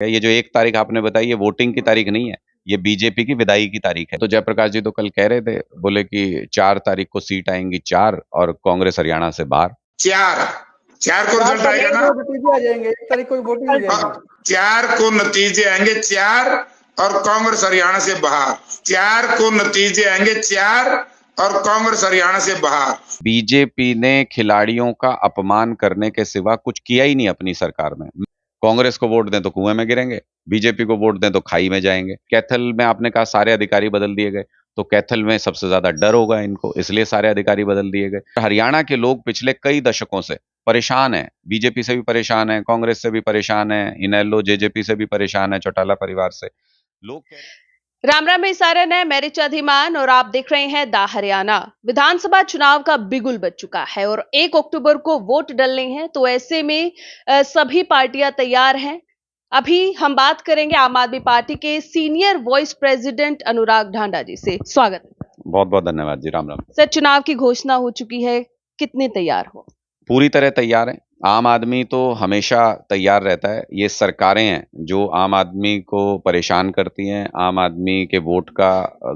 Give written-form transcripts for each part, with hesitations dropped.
ये जो 1 तारीख आपने बताई ये वोटिंग की तारीख नहीं है, ये बीजेपी की विदाई की तारीख है। तो जयप्रकाश जी तो कल कह रहे थे, बोले कि 4 तारीख को सीट आएंगी 4 और कांग्रेस हरियाणा से बाहर। 4 को रिजल्ट आएगा ना, नतीजे आ जाएंगे, 1 तारीख को वोटिंग हो जाएगी। 4 को नतीजे आएंगे 4 और कांग्रेस हरियाणा से बाहर। 4 को नतीजे आएंगे 4 और कांग्रेस हरियाणा से बाहर। बीजेपी ने खिलाड़ियों का अपमान करने के सिवा कुछ किया ही नहीं अपनी सरकार में। कांग्रेस को वोट दें तो कुएं में गिरेंगे, बीजेपी को वोट दें तो खाई में जाएंगे। कैथल में आपने कहा सारे अधिकारी बदल दिए गए, तो कैथल में सबसे ज्यादा डर होगा इनको, इसलिए सारे अधिकारी बदल दिए गए। हरियाणा के लोग पिछले कई दशकों से परेशान हैं, बीजेपी से भी परेशान है, कांग्रेस से भी परेशान है, इनेलो जेजेपी से भी परेशान है, चौटाला परिवार से। लोग कह रहे हैं राम राम में सारन है, मैं रिचा धीमान और आप देख रहे हैं दा हरियाणा। विधानसभा चुनाव का बिगुल बज चुका है और 1 अक्टूबर को वोट डलने हैं, तो ऐसे में सभी पार्टियां तैयार हैं। अभी हम बात करेंगे आम आदमी पार्टी के सीनियर वाइस प्रेसिडेंट अनुराग ढांडा जी से। स्वागत है। बहुत बहुत धन्यवाद जी। राम राम। सर, चुनाव की घोषणा हो चुकी है, कितने तैयार हो? पूरी तरह तैयार है। आम आदमी तो हमेशा तैयार रहता है। ये सरकारें हैं जो आम आदमी को परेशान करती हैं, आम आदमी के वोट का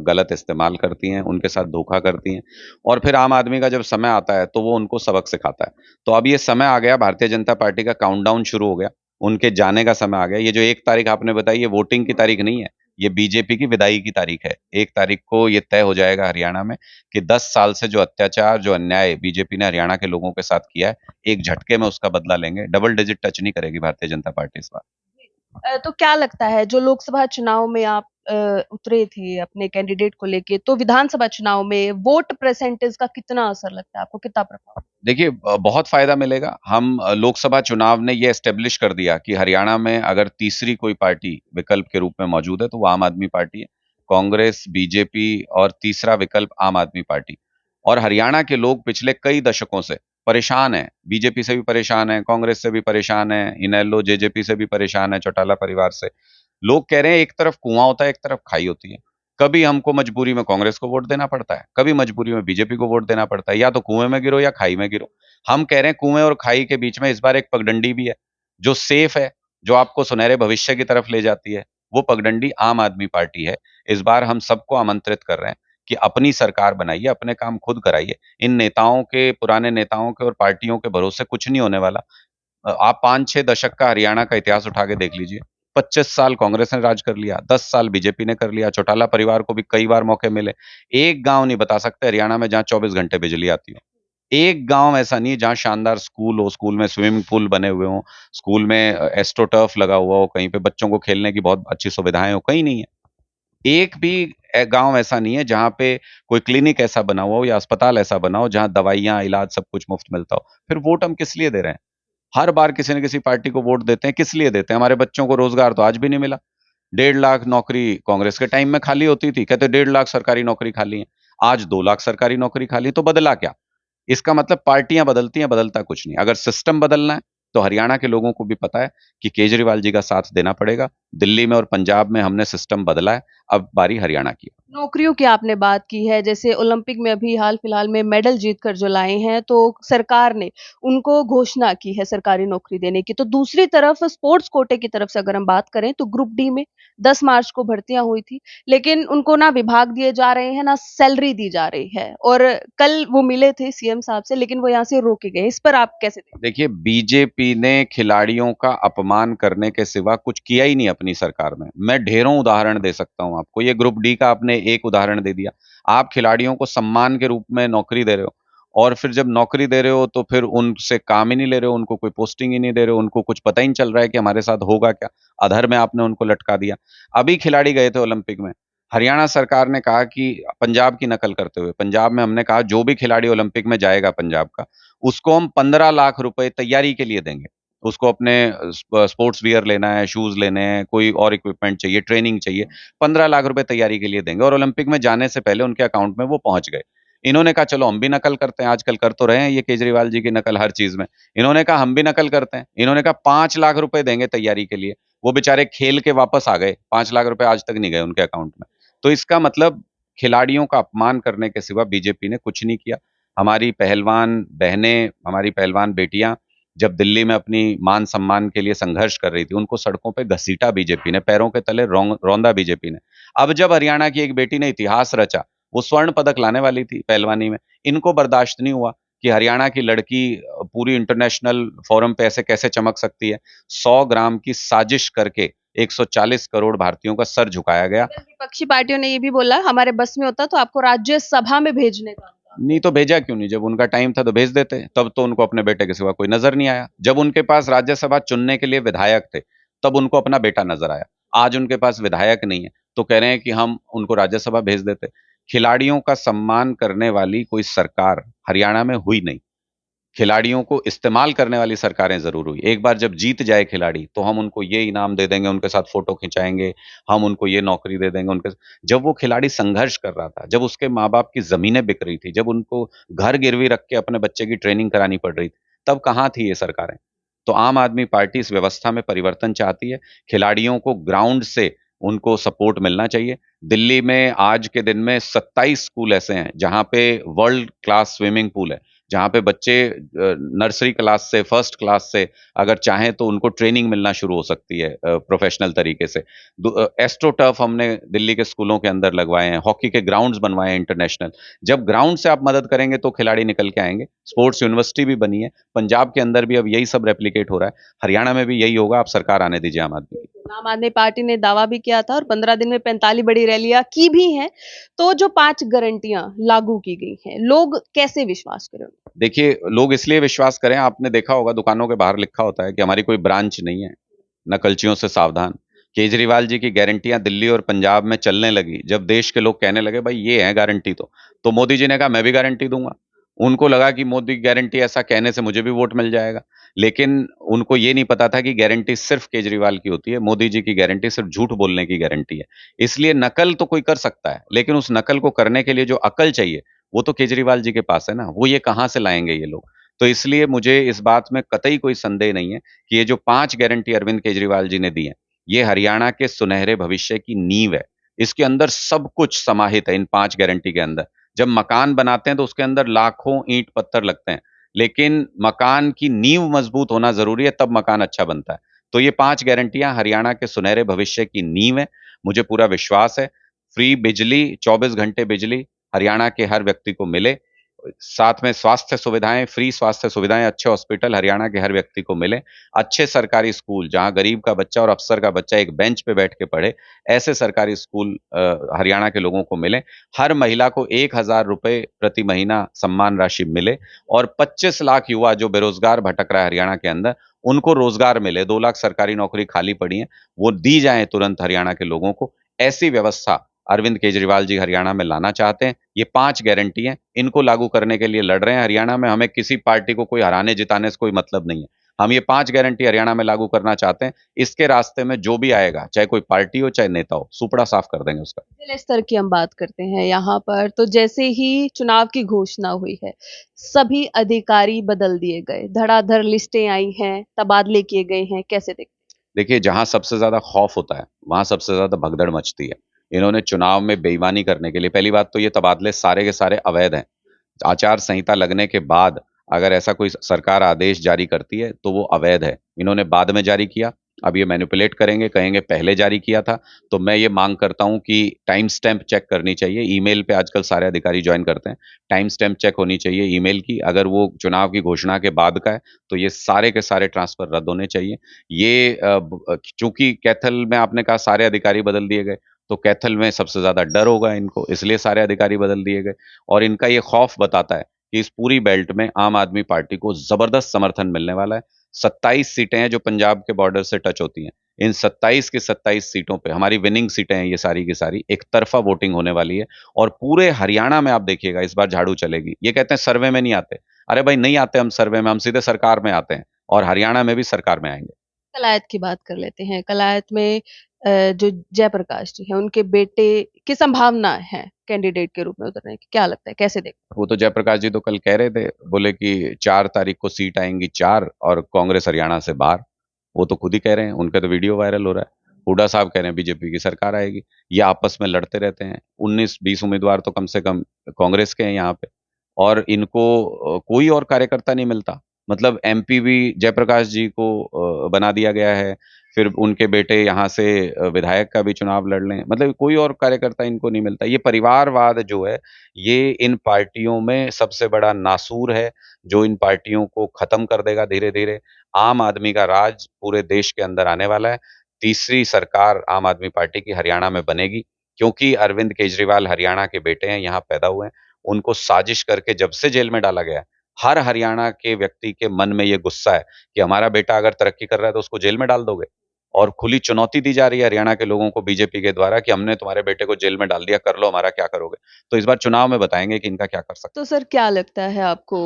गलत इस्तेमाल करती हैं, उनके साथ धोखा करती हैं, और फिर आम आदमी का जब समय आता है तो वो उनको सबक सिखाता है। तो अब ये समय आ गया, भारतीय जनता पार्टी का काउंटडाउन शुरू हो गया, उनके जाने का समय आ गया। ये जो 1 तारीख आपने बताई ये वोटिंग की तारीख नहीं है, ये बीजेपी की विदाई की तारीख है। 1 तारीख को ये तय हो जाएगा हरियाणा में कि 10 साल से जो अत्याचार, जो अन्याय बीजेपी ने हरियाणा के लोगों के साथ किया है, एक झटके में उसका बदला लेंगे। डबल डिजिट टच नहीं करेगी भारतीय जनता पार्टी इस बार। तो क्या लगता है, जो लोकसभा चुनाव में आप उतरे थे अपने कैंडिडेट को लेके, तो विधानसभा चुनाव में वोट परसेंटेज का कितना असर लगता है आपको, कितना प्रभाव? देखिए, बहुत फायदा मिलेगा। हम लोकसभा चुनाव ने ये एस्टेब्लिश कर दिया कि हरियाणा में अगर तीसरी कोई पार्टी विकल्प के रूप में मौजूद है तो वो आम आदमी पार्टी है। कांग्रेस, बीजेपी और तीसरा विकल्प आम आदमी पार्टी। और हरियाणा के लोग पिछले कई दशकों से परेशान हैं, बीजेपी से भी परेशान हैं, कांग्रेस से भी परेशान हैं, इनेलो जेजेपी से भी परेशान है, चौटाला परिवार से। लोग कह रहे हैं एक तरफ कुआं होता है, एक तरफ खाई होती है। कभी हमको मजबूरी में कांग्रेस को वोट देना पड़ता है, कभी मजबूरी में बीजेपी को वोट देना पड़ता है। या तो कुएं में गिरो या खाई में गिरो। हम कह रहे हैं कुएं और खाई के बीच में इस बार एक पगडंडी भी है, जो सेफ है, जो आपको सुनहरे भविष्य की तरफ ले जाती है। वो पगडंडी आम आदमी पार्टी है। इस बार हम सबको आमंत्रित कर रहे हैं कि अपनी सरकार बनाइए, अपने काम खुद कराइए। इन नेताओं के, पुराने नेताओं के और पार्टियों के भरोसे कुछ नहीं होने वाला। आप 5-6 दशक का हरियाणा का इतिहास उठा के देख लीजिए। 25 साल कांग्रेस ने राज कर लिया, 10 साल बीजेपी ने कर लिया, चौटाला परिवार को भी कई बार मौके मिले। एक गांव नहीं बता सकते हरियाणा में जहां 24 घंटे बिजली आती हो। एक गांव ऐसा नहीं जहां शानदार स्कूल हो, स्कूल में स्विमिंग पूल बने हुए हों, स्कूल में एस्ट्रोटर्फ लगा हुआ हो, कहीं पे बच्चों को खेलने की बहुत अच्छी सुविधाएं हो, कहीं नहीं है। एक भी गांव ऐसा नहीं है जहां पे कोई क्लिनिक ऐसा बना हुआ हो या अस्पताल ऐसा बना हो जहां दवाइयां, इलाज सब कुछ मुफ्त मिलता हो। फिर वोट हम किस लिए दे रहे हैं? हर बार किसी न किसी पार्टी को वोट देते हैं, किस लिए देते हैं? हमारे बच्चों को रोजगार तो आज भी नहीं मिला। 1.5 लाख नौकरी कांग्रेस के टाइम में खाली होती थी, कहते 1.5 लाख सरकारी नौकरी खाली है। आज 2 लाख सरकारी नौकरी खाली है, तो बदला क्या? इसका मतलब पार्टियां बदलती हैं, बदलता कुछ नहीं। अगर सिस्टम बदलना है तो हरियाणा के लोगों को भी पता है कि केजरीवाल जी का साथ देना पड़ेगा। दिल्ली में और पंजाब में हमने सिस्टम बदला है, अब बारी हरियाणा की है। नौकरियों की आपने बात की है, जैसे ओलंपिक में अभी हाल फिलहाल में मेडल जीतकर जो लाए हैं, तो सरकार ने उनको घोषणा की है सरकारी नौकरी देने की। तो दूसरी तरफ स्पोर्ट्स कोटे की तरफ से अगर हम बात करें, तो ग्रुप डी में 10 मार्च को भर्तियां हुई थी, लेकिन उनको ना विभाग दिए जा रहे हैं, ना सैलरी दी जा रही है। और कल वो मिले थे सीएम साहब से, लेकिन वो यहाँ से रोके गए। इस पर आप कैसे देखते देखिए, बीजेपी ने खिलाड़ियों का अपमान करने के सिवा कुछ किया ही नहीं अपनी सरकार में। मैं ढेरों उदाहरण दे सकता हूं आपको। ये ग्रुप डी का आपने एक उदाहरण दे दिया। आप खिलाड़ियों को सम्मान के रूप में नौकरी दे रहे हो, और फिर जब नौकरी दे रहे हो तो फिर उनसे काम ही नहीं ले रहे हो, उनको कोई पोस्टिंग ही नहीं दे रहे हो, उनको कुछ पता ही नहीं चल रहा है कि हमारे साथ होगा क्या। अधर में आपने उनको लटका दिया। अभी खिलाड़ी गए थे ओलंपिक में, हरियाणा सरकार ने कहा कि पंजाब की नकल करते हुए, पंजाब में हमने कहा जो भी खिलाड़ी ओलंपिक में जाएगा पंजाब का, उसको हम 15 लाख रुपए तैयारी के लिए देंगे। उसको अपने स्पोर्ट्स वियर लेना है, शूज लेने हैं, कोई और इक्विपमेंट चाहिए, ट्रेनिंग चाहिए, 15 लाख रुपए तैयारी के लिए देंगे। और ओलंपिक में जाने से पहले उनके अकाउंट में वो पहुंच गए। इन्होंने कहा चलो हम भी नकल करते हैं, आजकल कर तो रहे हैं ये केजरीवाल जी की नकल हर चीज में। इन्होंने कहा हम भी नकल करते हैं, इन्होंने कहा 5 लाख रुपए देंगे तैयारी के लिए। वो बेचारे खेल के वापस आ गए, 5 लाख रुपए आज तक नहीं गए उनके अकाउंट में। तो इसका मतलब खिलाड़ियों का अपमान करने के सिवा बीजेपी ने कुछ नहीं किया। हमारी पहलवान बहनें, हमारी पहलवान बेटियां जब दिल्ली में अपनी मान सम्मान के लिए संघर्ष कर रही थी, उनको सड़कों पे घसीटा बीजेपी ने, पैरों के तले रौंदा बीजेपी ने। अब जब हरियाणा की एक बेटी ने इतिहास रचा, वो स्वर्ण पदक लाने वाली थी पहलवानी में, इनको बर्दाश्त नहीं हुआ कि हरियाणा की लड़की पूरी इंटरनेशनल फोरम पे ऐसे कैसे चमक सकती है। 100 ग्राम की साजिश करके 140 करोड़ भारतीयों का सर झुकाया गया। विपक्षी पार्टियों ने ये भी बोला हमारे बस में होता तो आपको राज्यसभा में भेजने का। नहीं तो भेजा क्यों नहीं? जब उनका टाइम था तो भेज देते। तब तो उनको अपने बेटे के सिवा कोई नजर नहीं आया। जब उनके पास राज्यसभा चुनने के लिए विधायक थे, तब उनको अपना बेटा नजर आया। आज उनके पास विधायक नहीं है, तो कह रहे हैं कि हम उनको राज्यसभा भेज देते। खिलाड़ियों का सम्मान करने वाली कोई सरकार हरियाणा में हुई नहीं। खिलाड़ियों को इस्तेमाल करने वाली सरकारें जरूर हुई। एक बार जब जीत जाए खिलाड़ी, तो हम उनको ये इनाम दे देंगे, उनके साथ फोटो खिंचाएंगे, हम उनको ये नौकरी दे देंगे। उनके जब वो खिलाड़ी संघर्ष कर रहा था, जब उसके माँ बाप की जमीनें बिक रही थी, जब उनको घर गिरवी रख के अपने बच्चे की ट्रेनिंग करानी पड़ रही थी, तब कहाँ थी ये सरकारें? तो आम आदमी पार्टी इस व्यवस्था में परिवर्तन चाहती है। खिलाड़ियों को ग्राउंड से उनको सपोर्ट मिलना चाहिए। दिल्ली में आज के दिन में 27 स्कूल ऐसे हैं जहां पे वर्ल्ड क्लास स्विमिंग पूल है, जहां पे बच्चे नर्सरी क्लास से, फर्स्ट क्लास से अगर चाहें तो उनको ट्रेनिंग मिलना शुरू हो सकती है प्रोफेशनल तरीके से। एस्ट्रो टर्फ हमने दिल्ली के स्कूलों के अंदर लगवाए हैं, हॉकी के ग्राउंड्स बनवाए हैं इंटरनेशनल। जब ग्राउंड से आप मदद करेंगे तो खिलाड़ी निकल के आएंगे। स्पोर्ट्स यूनिवर्सिटी भी बनी है, पंजाब के अंदर भी अब यही सब रेप्लिकेट हो रहा है, हरियाणा में भी यही होगा। आप सरकार आने दीजिए आम आदमी की। आम आदमी पार्टी ने दावा भी किया था और 15 दिन में 45 बड़ी रैलियां की भी हैं। तो जो 5 गारंटियां लागू की गई हैं, लोग कैसे विश्वास करें? देखिए, लोग इसलिए विश्वास करें, आपने देखा होगा दुकानों के बाहर लिखा होता है कि हमारी कोई ब्रांच नहीं है, नकलचियों से सावधान। केजरीवाल जी की गारंटियां दिल्ली और पंजाब में चलने लगी, जब देश के लोग कहने लगे भाई ये है गारंटी, तो मोदी जी ने कहा मैं भी गारंटी दूंगा। उनको लगा कि मोदी की गारंटी ऐसा कहने से मुझे भी वोट मिल जाएगा, लेकिन उनको ये नहीं पता था कि गारंटी सिर्फ केजरीवाल की होती है, मोदी जी की गारंटी सिर्फ झूठ बोलने की गारंटी है। इसलिए नकल तो कोई कर सकता है, लेकिन उस नकल को करने के लिए जो अकल चाहिए, वो तो केजरीवाल जी के पास है ना। वो ये कहां से लाएंगे ये लोग? तो इसलिए मुझे इस बात में कतई कोई संदेह नहीं है कि ये जो 5 गारंटी अरविंद केजरीवाल जी ने दी है, ये हरियाणा के सुनहरे भविष्य की नींव है। इसके अंदर सब कुछ समाहित है इन 5 गारंटी के अंदर। जब मकान बनाते हैं तो उसके अंदर लाखों ईंट पत्थर लगते हैं, लेकिन मकान की नींव मजबूत होना जरूरी है, तब मकान अच्छा बनता है। तो ये 5 गारंटियां हरियाणा के सुनहरे भविष्य की नींव है। मुझे पूरा विश्वास है फ्री बिजली, 24 घंटे बिजली हरियाणा के हर व्यक्ति को मिले। साथ में स्वास्थ्य सुविधाएं, फ्री स्वास्थ्य सुविधाएं, अच्छे हॉस्पिटल हरियाणा के हर व्यक्ति को मिले। अच्छे सरकारी स्कूल जहां गरीब का बच्चा और अफसर का बच्चा एक बेंच पे बैठ के पढ़े, ऐसे सरकारी स्कूल हरियाणा के लोगों को मिले। हर महिला को 1,000 रुपए प्रति महीना सम्मान राशि मिले, और 25 लाख युवा जो बेरोजगार भटक रहा है हरियाणा के अंदर, उनको रोजगार मिले। 2 लाख सरकारी नौकरी खाली पड़ी है, वो दी जाए तुरंत हरियाणा के लोगों को। ऐसी व्यवस्था अरविंद केजरीवाल जी हरियाणा में लाना चाहते हैं। ये 5 गारंटी हैं, इनको लागू करने के लिए लड़ रहे हैं हरियाणा में। हमें किसी पार्टी को कोई हराने जिताने से कोई मतलब नहीं है। हम ये 5 गारंटी हरियाणा में लागू करना चाहते हैं। इसके रास्ते में जो भी आएगा, चाहे कोई पार्टी हो चाहे नेता हो, सुपड़ा साफ कर देंगे उसका। जिला स्तर की हम बात करते हैं यहाँ पर, तो जैसे ही चुनाव की घोषणा हुई है, सभी अधिकारी बदल दिए गए, धड़ाधड़ लिस्टें आई हैं, तबादले किए गए हैं, कैसे देखते देखिए, जहां सबसे ज्यादा खौफ होता है, वहां सबसे ज्यादा भगदड़ मचती है। इन्होंने चुनाव में बेईमानी करने के लिए, पहली बात तो ये तबादले सारे के सारे अवैध हैं। आचार संहिता लगने के बाद अगर ऐसा कोई सरकार आदेश जारी करती है तो वो अवैध है। इन्होंने बाद में जारी किया, अब ये मैनिपुलेट करेंगे, कहेंगे पहले जारी किया था। तो मैं ये मांग करता हूं कि टाइम स्टैम्प चेक करनी चाहिए। ईमेल पे आजकल सारे अधिकारी ज्वाइन करते हैं, टाइम स्टैम्प चेक होनी चाहिए ईमेल की। अगर वो चुनाव की घोषणा के बाद का है तो ये सारे के सारे ट्रांसफर रद्द होने चाहिए। ये चूंकि कैथल में आपने कहा सारे अधिकारी बदल दिए गए, तो कैथल में सबसे ज्यादा डर होगा इनको, इसलिए सारे अधिकारी बदल दिए गए। और इनका ये खौफ बताता है कि इस पूरी बेल्ट में आम आदमी पार्टी को जबरदस्त समर्थन मिलने वाला है। 27 सीटें हैं जो पंजाब के बॉर्डर से टच होती हैं। इन 27 की 27 सीटों पे हमारी विनिंग सीटें हैं, ये सारी की सारी एक तरफा वोटिंग होने वाली है। और पूरे हरियाणा में आप देखिएगा इस बार झाड़ू चलेगी। ये कहते हैं सर्वे में नहीं आते, अरे भाई नहीं आते हम सर्वे में, हम सीधे सरकार में आते हैं, और हरियाणा में भी सरकार में आएंगे। हैं? कलायत की बात कर लेते हैं। कलायत में जो जयप्रकाश जी हैं, उनके बेटे की संभावना है कैंडिडेट के रूप में उतरने की, क्या लगता है, कैसे देखते वो तो जयप्रकाश जी तो कल कह रहे थे, बोले कि 4 तारीख को सीट आएंगी 4, और कांग्रेस हरियाणा से बाहर। वो तो खुद ही कह रहे हैं, उनका तो वीडियो वायरल हो रहा है। हुड्डा साहब कह रहे हैं बीजेपी की सरकार आएगी। ये आपस में लड़ते रहते हैं। 19-20 उम्मीदवार तो कम से कम कांग्रेस के हैं यहाँ पे, और इनको कोई और कार्यकर्ता नहीं मिलता। मतलब एमपी भी जयप्रकाश जी को बना दिया गया है, फिर उनके बेटे यहाँ से विधायक का भी चुनाव लड़ लें, मतलब कोई और कार्यकर्ता इनको नहीं मिलता। ये परिवारवाद जो है, ये इन पार्टियों में सबसे बड़ा नासूर है, जो इन पार्टियों को खत्म कर देगा धीरे-धीरे। आम आदमी का राज पूरे देश के अंदर आने वाला है। तीसरी सरकार आम आदमी पार्टी की हरियाणा में बनेगी, क्योंकि अरविंद केजरीवाल हरियाणा के बेटे हैं, यहाँ पैदा हुए हैं। उनको साजिश करके जब से जेल में डाला गया है, हर हरियाणा के व्यक्ति के मन में ये गुस्सा है कि हमारा बेटा अगर तरक्की कर रहा है तो उसको जेल में डाल दोगे। और खुली चुनौती दी जा रही है हरियाणा के लोगों को बीजेपी के द्वारा कि हमने तुम्हारे बेटे को जेल में डाल दिया, कर लो, हमारा क्या करोगे? तो इस बार चुनाव में बताएंगे कि इनका क्या कर सकते तो सर क्या लगता है आपको,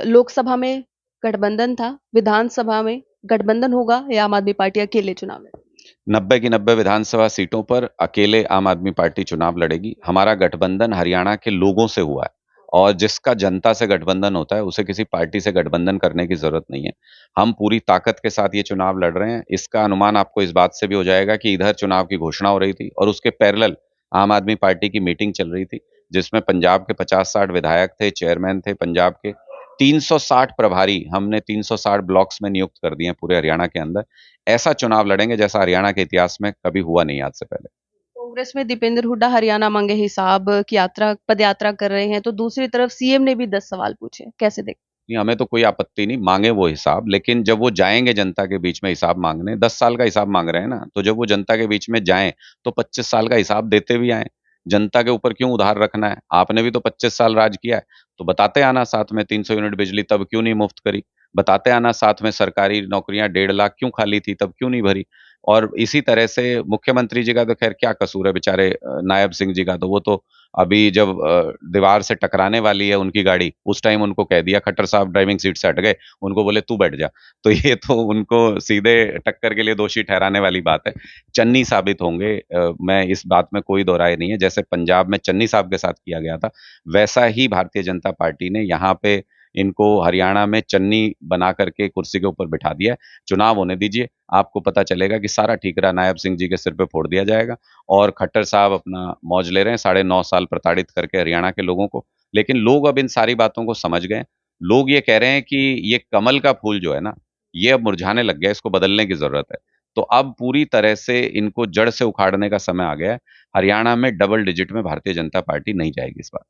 लोकसभा में गठबंधन था, विधानसभा में गठबंधन होगा या आम आदमी पार्टी अकेले चुनाव लड़ेगी? हैं। 90 की 90 विधानसभा सीटों पर अकेले आम आदमी पार्टी चुनाव लड़ेगी। हमारा गठबंधन हरियाणा के लोगों से हुआ है, और जिसका जनता से गठबंधन होता है उसे किसी पार्टी से गठबंधन करने की जरूरत नहीं है। हम पूरी ताकत के साथ ये चुनाव लड़ रहे हैं। इसका अनुमान आपको इस बात से भी हो जाएगा कि इधर चुनाव की घोषणा हो रही थी और उसके पैरेलल आम आदमी पार्टी की मीटिंग चल रही थी, जिसमें पंजाब के 50-60 विधायक थे, चेयरमैन थे पंजाब के, 360 प्रभारी हमने 360 ब्लॉक्स में नियुक्त कर दिए हैं पूरे हरियाणा के अंदर। ऐसा चुनाव लड़ेंगे जैसा हरियाणा के इतिहास में कभी हुआ नहीं आज से पहले। कांग्रेस में दीपेंद्र हुड्डा हरियाणा मांगे हिसाब की यात्रा पद यात्रा कर रहे हैं, तो दूसरी तरफ सीएम ने भी 10 सवाल पूछे, कैसे देख? नहीं, हमें तो कोई आपत्ति नहीं, मांगे वो हिसाब, लेकिन जब वो जाएंगे जनता के बीच में हिसाब मांगने, 10 साल का हिसाब मांग रहे हैं ना, तो जब वो जनता के बीच में जाएं तो 25 साल का हिसाब देते भी आए। जनता के ऊपर क्यों उधार रखना है? आपने भी तो 25 साल राज किया है, तो बताते आना साथ में 300 यूनिट बिजली तब क्यों नहीं मुफ्त करी? बताते आना साथ में सरकारी नौकरियां 1.5 लाख क्यों खाली थी तब क्यों नहीं भरी? और इसी तरह से मुख्यमंत्री जी का तो खैर क्या कसूर है बेचारे, नायब सिंह जी का, तो वो तो अभी जब दीवार से टकराने वाली है उनकी गाड़ी, उस टाइम उनको कह दिया, खट्टर साहब ड्राइविंग सीट से हट गए, उनको बोले तू बैठ जा। तो ये तो उनको सीधे टक्कर के लिए दोषी ठहराने वाली बात है। चन्नी साबित होंगे, मैं इस बात में कोई दो राय नहीं है। जैसे पंजाब में चन्नी साहब के साथ किया गया था, वैसा ही भारतीय जनता पार्टी ने यहाँ पे इनको हरियाणा में चन्नी बना करके कुर्सी के ऊपर बिठा दिया है। चुनाव होने दीजिए, आपको पता चलेगा कि सारा ठीकरा नायब सिंह जी के सिर पे फोड़ दिया जाएगा, और खट्टर साहब अपना मौज ले रहे हैं 9.5 साल प्रताड़ित करके हरियाणा के लोगों को। लेकिन लोग अब इन सारी बातों को समझ गए। लोग ये कह रहे हैं कि ये कमल का फूल जो है ना, ये अब मुरझाने लग गया, इसको बदलने की जरूरत है। तो अब पूरी तरह से इनको जड़ से उखाड़ने का समय आ गया है। हरियाणा में डबल डिजिट में भारतीय जनता पार्टी नहीं जाएगी इस बार।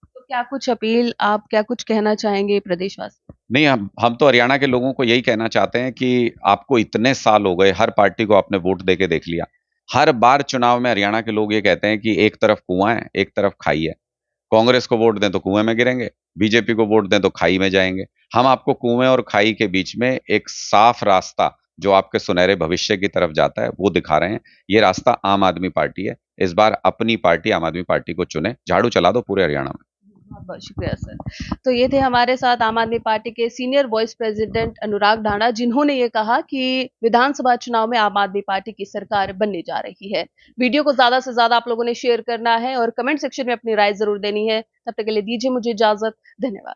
तो क्या कुछ अपील, आप क्या कुछ कहना चाहेंगे प्रदेशवासियों? नहीं, हम तो हरियाणा के लोगों को यही कहना चाहते हैं कि आपको इतने साल हो गए, हर पार्टी को आपने वोट देके देख लिया। हर बार चुनाव में हरियाणा के लोग ये कहते हैं कि एक तरफ कुआं है, एक तरफ खाई है। कांग्रेस को वोट दें तो कुएं में गिरेंगे, बीजेपी को वोट दें तो खाई में जाएंगे। हम आपको कुएं और खाई के बीच में एक साफ रास्ता, जो आपके सुनहरे भविष्य की तरफ जाता है, वो दिखा रहे हैं। ये रास्ता आम आदमी पार्टी है। इस बार अपनी पार्टी आम आदमी पार्टी को चुने, झाड़ू चला दो पूरे हरियाणा में। बहुत बहुत शुक्रिया सर। तो ये थे हमारे साथ आम आदमी पार्टी के सीनियर वाइस प्रेसिडेंट अनुराग ढांडा, जिन्होंने ये कहा कि विधानसभा चुनाव में आम आदमी पार्टी की सरकार बनने जा रही है। वीडियो को ज्यादा से ज्यादा आप लोगों ने शेयर करना है और कमेंट सेक्शन में अपनी राय जरूर देनी है। तब तक के लिए दीजिए मुझे इजाजत। धन्यवाद।